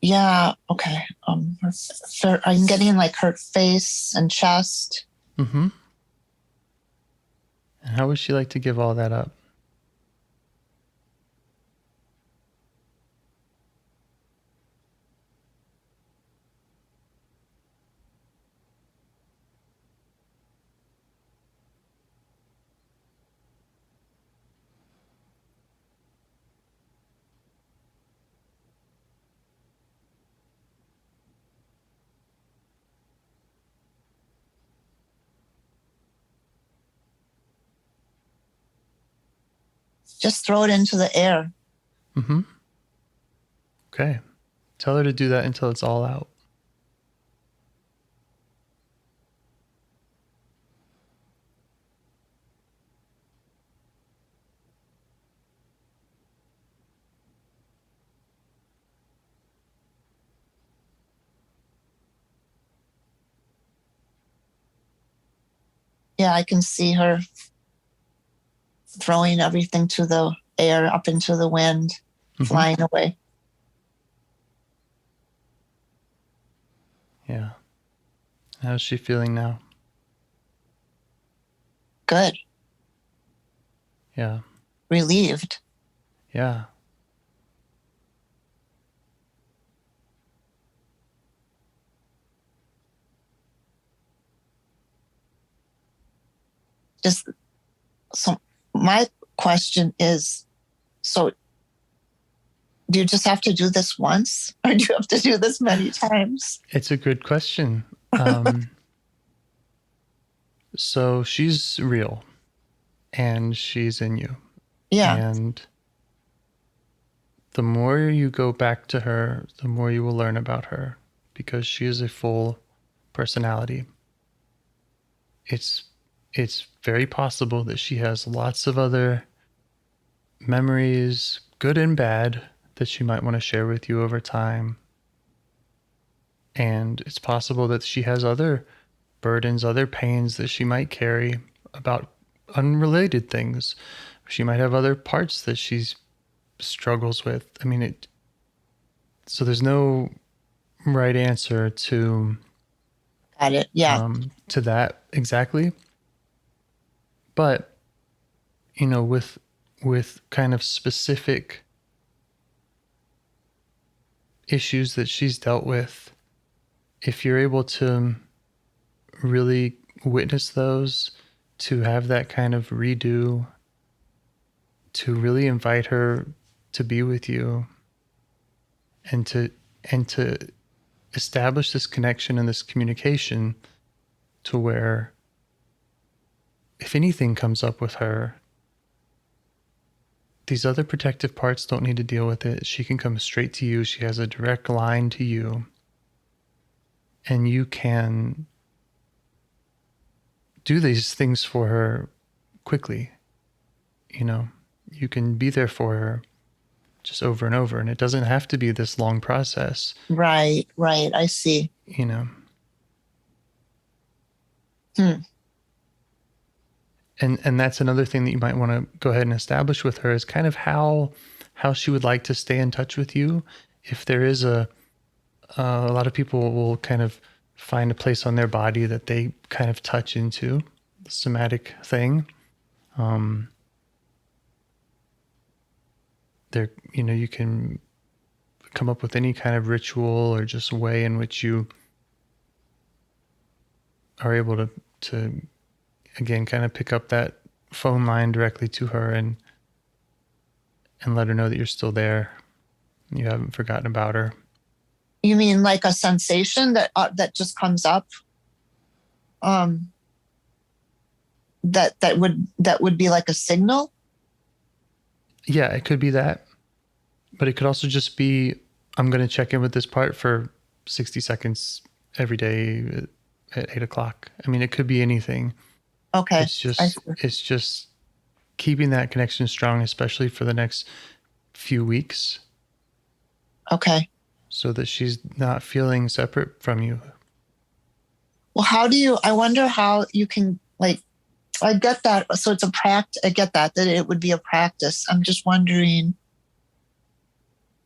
Yeah. Okay. I'm getting like her face and chest. Mm-hmm. And how would she like to give all that up? Just throw it into the air. Mm-hmm. Okay. Tell her to do that until it's all out. Yeah, I can see her throwing everything to the air, up into the wind, flying away. Yeah. How's she feeling now? Good. Yeah. Relieved. Yeah. Just so my question is, so do you just have to do this once or do you have to do this many times? It's a good question. So she's real and she's in you. Yeah. And the more you go back to her, the more you will learn about her because she is a full personality. It's very possible that she has lots of other memories, good and bad, that she might want to share with you over time. And it's possible that she has other burdens, other pains that she might carry about unrelated things. She might have other parts that she struggles with. I mean, so there's no right answer to Got it. Yeah. to that exactly. But with kind of specific issues that she's dealt with, if you're able to really witness those, to have that kind of redo, to really invite her to be with you and to establish this connection and this communication to where if anything comes up with her, these other protective parts don't need to deal with it. She can come straight to you. She has a direct line to you. And you can do these things for her quickly. You know, you can be there for her just over and over, and it doesn't have to be this long process. Right. I see. You know. And that's another thing that you might want to go ahead and establish with her is kind of how she would like to stay in touch with you. If there is a lot of people will kind of find a place on their body that they kind of touch into, the somatic thing. There, you know, you can come up with any kind of ritual or just way in which you are able to again kind of pick up that phone line directly to her and let her know that you're still there. You haven't forgotten about her. You mean like a sensation that just comes up? That would be like a signal? Yeah, it could be that. But it could also just be, I'm going to check in with this part for 60 seconds every day at 8 o'clock. I mean, it could be anything. Okay. It's just keeping that connection strong, especially for the next few weeks. Okay. So that she's not feeling separate from you. Well, I wonder how you can, like, I get that. So it's a practice. I get that it would be a practice. I'm just wondering,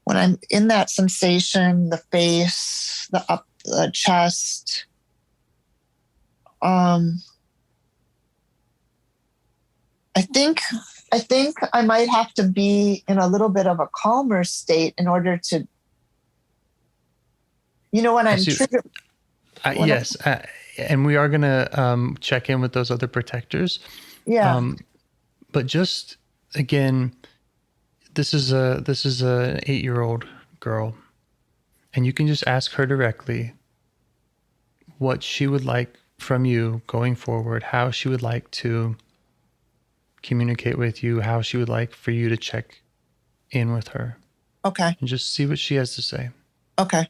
when I'm in that sensation, the face, the chest, I think I might have to be in a little bit of a calmer state in order to, you know, when I'm triggered. Yes. And we are going to check in with those other protectors. Yeah. But just, again, this is an 8-year-old girl. And you can just ask her directly what she would like from you going forward, how she would like to communicate with you, how she would like for you to check in with her. Okay. And just see what she has to say. Okay.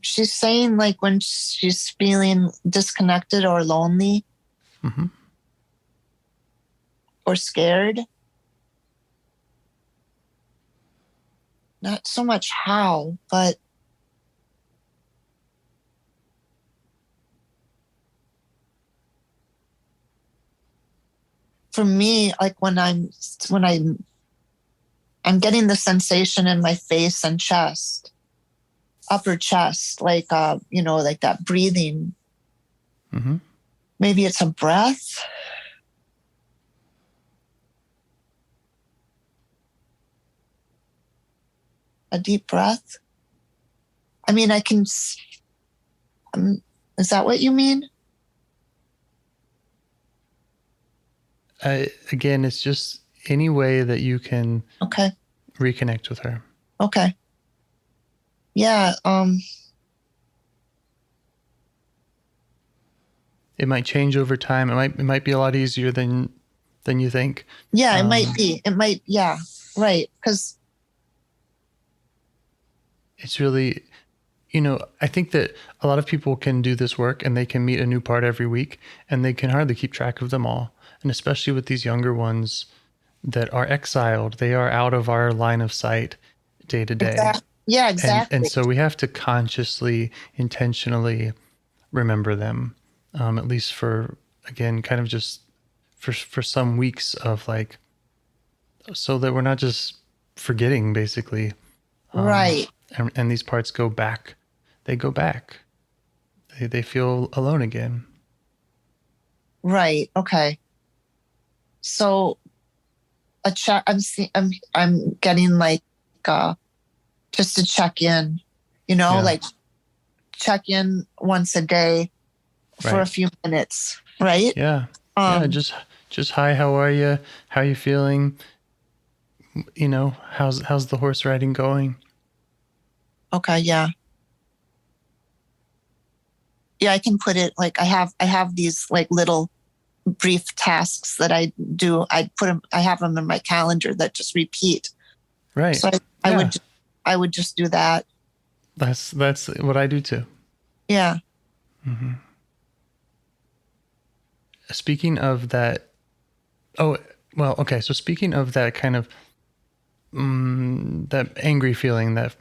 She's saying like when she's feeling disconnected or lonely or scared. Not so much how, but for me, like when I'm getting the sensation in my face and chest, upper chest, like like that breathing. Maybe it's a breath. A deep breath. I mean, I can. Is that what you mean? Again, it's just any way that you can reconnect with her. Okay. Yeah. It might change over time. It might be a lot easier than you think. Yeah, it might be. It might. Yeah. Right. Because it's really, I think that a lot of people can do this work and they can meet a new part every week and they can hardly keep track of them all. And especially with these younger ones that are exiled, they are out of our line of sight day to day. Yeah, exactly. And so we have to consciously, intentionally remember them, at least for, again, kind of just for some weeks of like, so that we're not just forgetting basically. Right. And these parts go back. They go back. They feel alone again. Right. Okay. So I'm getting like just to check in, like check in once a day for a few minutes, right? Yeah. Just hi, how are you? How are you feeling? You know, how's the horse riding going? Okay, yeah. Yeah, I can put it like I have these like little brief tasks that I do. I have them in my calendar that just repeat. Right. So I would just do that. That's what I do too. Yeah. Mm-hmm. Speaking of that, oh, well, okay. So speaking of that kind of that angry feeling that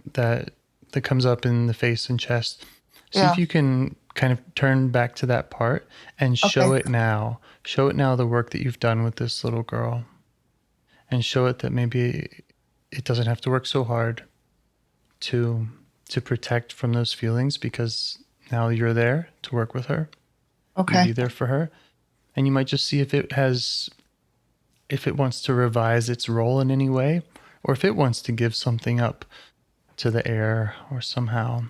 comes up in the face and chest, see if you can kind of turn back to that part and show it now. Show it now the work that you've done with this little girl, and show it that maybe it doesn't have to work so hard to protect from those feelings, because now you're there to work with her. Okay. You be there for her, and you might just see if it wants to revise its role in any way, or if it wants to give something up to the air or somehow.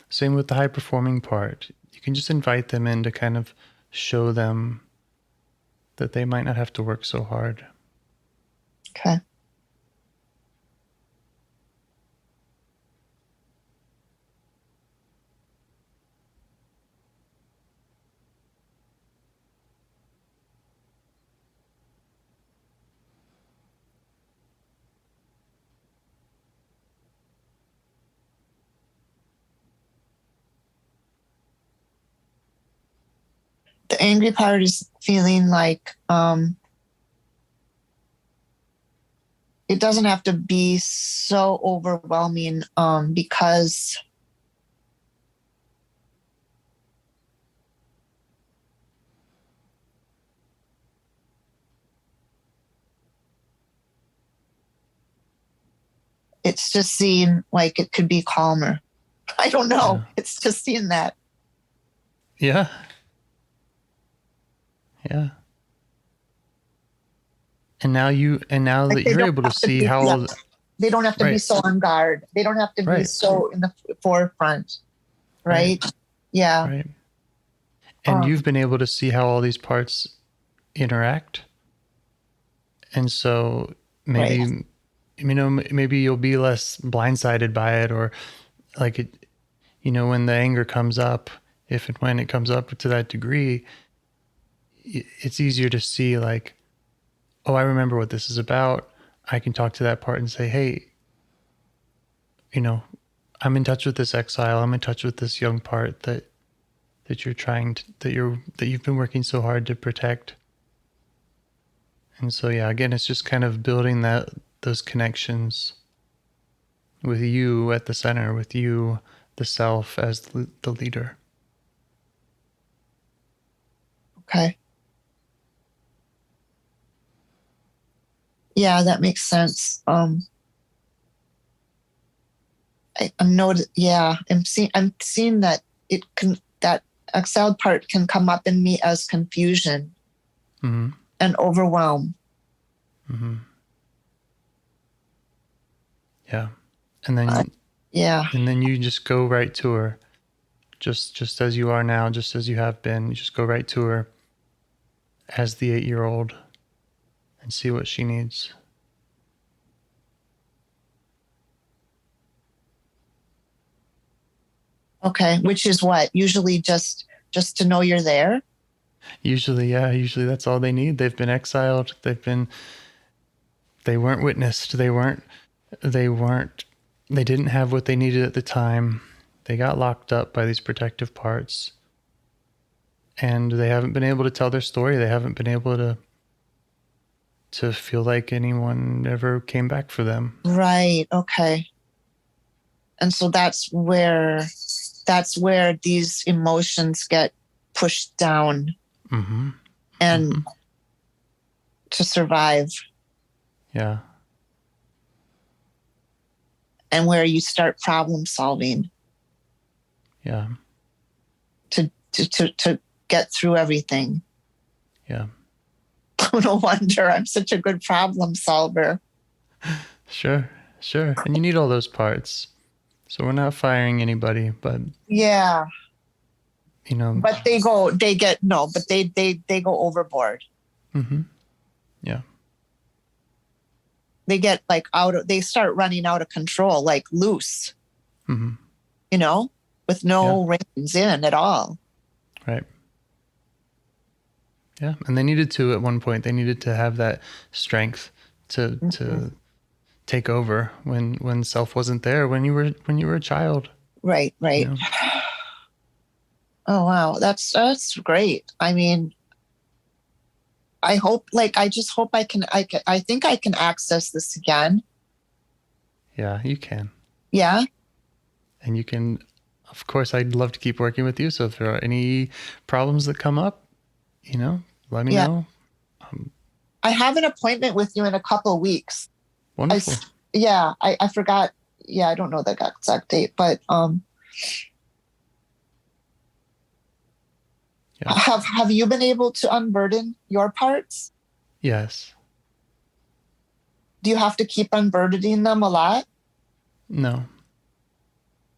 Same with the high performing part. You can just invite them in to kind of show them that they might not have to work so hard. Okay. The angry part is feeling like it doesn't have to be so overwhelming because it's just seeing like it could be calmer. I don't know. Yeah. It's just seeing that. Yeah. Yeah. And now Like that you're able to see how they don't have to be right. so on guard. They don't have to be Right. so in the forefront. Right? Yeah. Right. And you've been able to see how all these parts interact. And so maybe, maybe you'll be less blindsided by it, or like it, when the anger comes up, if and when it comes up to that degree, it's easier to see like, oh, I remember what this is about. I can talk to that part and say, hey, I'm in touch with this exile. I'm in touch with this young part that you're trying to, that you've been working so hard to protect. And so, yeah, again, it's just kind of building those connections with you at the center, with you, the self, as the leader. Okay. Yeah, that makes sense. I'm seeing that that exiled part can come up in me as confusion and overwhelm. Mm-hmm. Yeah. And then, and then you just go right to her, just as you are now, just as you have been. You just go right to her as the 8-year-old and see what she needs. Okay, which is what? Usually just to know you're there? Usually, yeah. Usually that's all they need. They've been exiled. They weren't witnessed. They didn't have what they needed at the time. They got locked up by these protective parts. And they haven't been able to tell their story. They haven't been able to feel like anyone ever came back for them. Right. Okay. And so that's where these emotions get pushed down and to survive. Yeah. And where you start problem solving. Yeah. To get through everything. Yeah. No wonder I'm such a good problem solver. Sure. And you need all those parts. So we're not firing anybody, but yeah. But they go overboard. Mm-hmm. Yeah. They get like they start running out of control, like loose, Mm-hmm. With no reins in at all. Right. Yeah. And they needed to, at one point, they needed to have that strength to take over when self wasn't there, when you were a child. Right. Oh, wow. That's great. I mean, I just hope I think I can access this again. Yeah, you can. Yeah. And you can, of course, I'd love to keep working with you. So if there are any problems that come up, let me know. I have an appointment with you in a couple of weeks. Wonderful. I forgot. Yeah, I don't know the exact date, but have you been able to unburden your parts? Yes. Do you have to keep unburdening them a lot? No.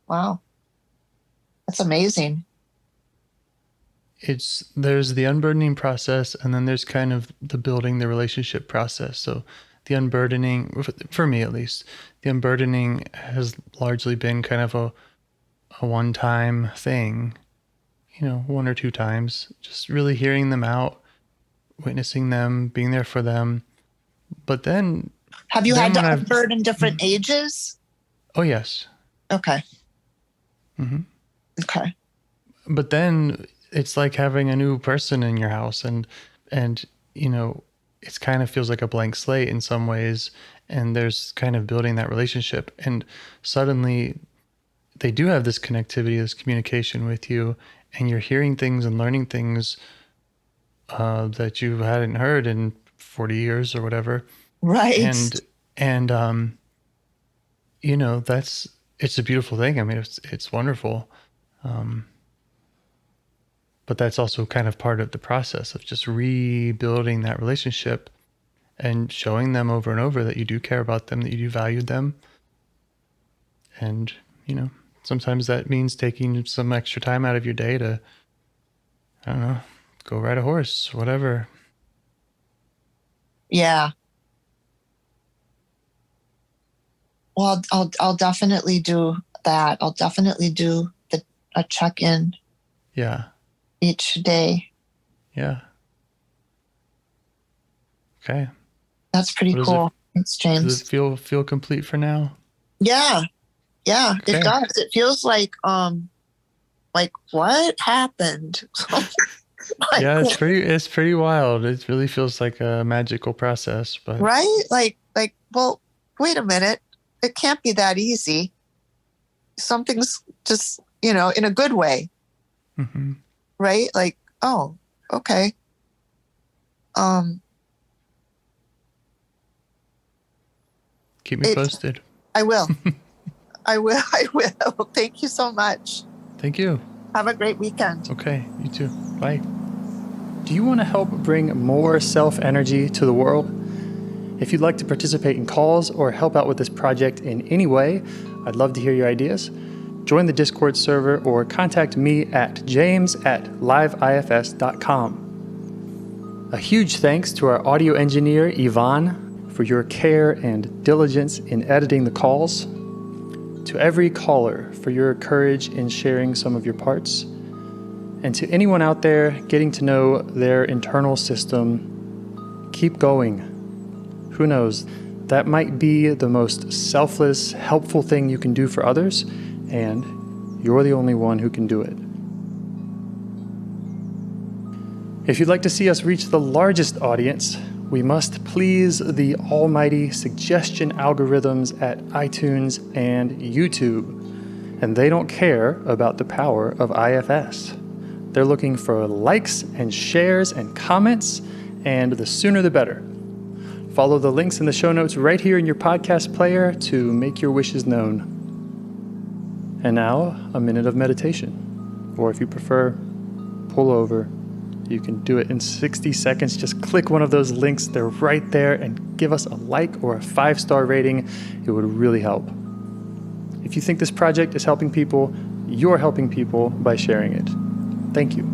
Wow. That's amazing. There's the unburdening process, and then there's kind of the building the relationship process. So the unburdening, for me at least, the unburdening has largely been kind of a one-time thing, 1 or 2 times, just really hearing them out, witnessing them, being there for them. But then... Have you had to unburden different ages? Oh, yes. Okay. Mm-hmm. Okay. But then it's like having a new person in your house, and it kind of feels like a blank slate in some ways, and there's kind of building that relationship, and suddenly they do have this connectivity, this communication with you, and you're hearing things and learning things that you hadn't heard in 40 years or whatever. Right. And it's a beautiful thing. I mean, it's wonderful. But that's also kind of part of the process of just rebuilding that relationship and showing them over and over that you do care about them, that you do value them. And, sometimes that means taking some extra time out of your day to, I don't know, go ride a horse, whatever. Yeah. Well, I'll definitely do that. I'll definitely do a check-in. Yeah. Each day. Yeah. Okay. That's pretty cool. Thanks, James. Does it feel complete for now? Yeah. Yeah, okay. It does. It feels like what happened? Yeah, it's pretty wild. It really feels like a magical process, but right? Well, wait a minute. It can't be that easy. Something's just, in a good way. Mm-hmm. Right? Like, oh, okay. Keep me posted. I will. I will. Thank you so much. Thank you. Have a great weekend. Okay, you too. Bye. Do you want to help bring more self-energy to the world? If you'd like to participate in calls or help out with this project in any way, I'd love to hear your ideas. Join the Discord server or contact me at james@liveifs.com. A huge thanks to our audio engineer, Yvonne, for your care and diligence in editing the calls. To every caller for your courage in sharing some of your parts. And to anyone out there getting to know their internal system, keep going. Who knows, that might be the most selfless, helpful thing you can do for others, and you're the only one who can do it. If you'd like to see us reach the largest audience, we must please the almighty suggestion algorithms at iTunes and YouTube. And they don't care about the power of IFS. They're looking for likes and shares and comments, and the sooner the better. Follow the links in the show notes right here in your podcast player to make your wishes known. And now, a minute of meditation. Or if you prefer, pull over. You can do it in 60 seconds. Just click one of those links. They're right there, and give us a like or a 5-star rating. It would really help. If you think this project is helping people, you're helping people by sharing it. Thank you.